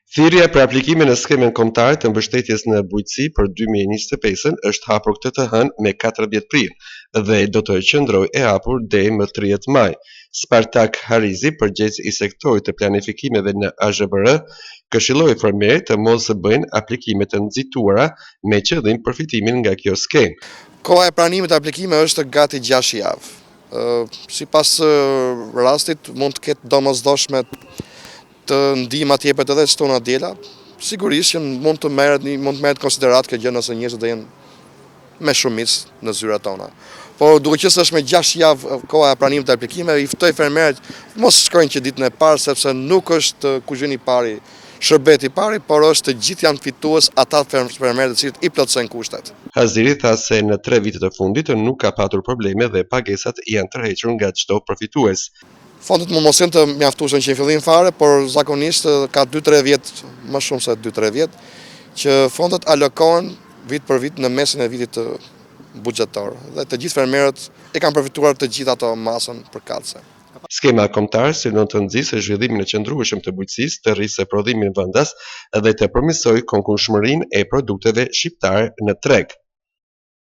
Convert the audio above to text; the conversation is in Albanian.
Thirrja për aplikimin në skemën kombëtare të mbështetjes në bujqësi për 2025 është hapur këtë të hënë me 14 prill dhe do të qëndrojë e hapur deri më 30 maj. Spartak Harizi, përgjegjës i sektorit të planifikimeve në AZBR, këshilloi fermerët të mos bëjnë aplikime të nxituara me qëllim përfitimin nga kjo skemë. Koha e pranimit të aplikimeve është gati 6 javë. Sipas rastit mund të ketë domosdoshme të ndihmat jepet edhe stona djela, sigurisht që mund të merret konsiderat kjo gjë nëse njerëzit do jenë me shumicë në zyrat tona. Por duke qenë se është me 6 javë koha e pranimit të aplikimeve, i ftoj fermerët mos shkojnë që ditën e parë sepse nuk është kuzhini i pari, shërbeti i pari, por është të gjithë janë fitues ata fermerët të cilët i plotësojnë kushtet. Haziri tha se në 3 vitet e fundit nuk ka patur probleme dhe pagesat janë tërhequr nga çdo përfitues. Fondet mund mos jenë të mjaftueshëm që në fillim fare, por zakonisht ka 2-3 vjet, më shumë se 2-3 vjet, që fondet alokohen vit për vit në mesin e vitit buxhetor dhe të gjithë fermerët e kanë përfituar të gjithë ato masën përkatëse. Skema kombëtare synon të nxjisë zhvillimin e qëndrueshëm të bujqësisë, të rrisë prodhimin vendas dhe të përmirësojë konkurrentshmërinë e produkteve shqiptare në treg.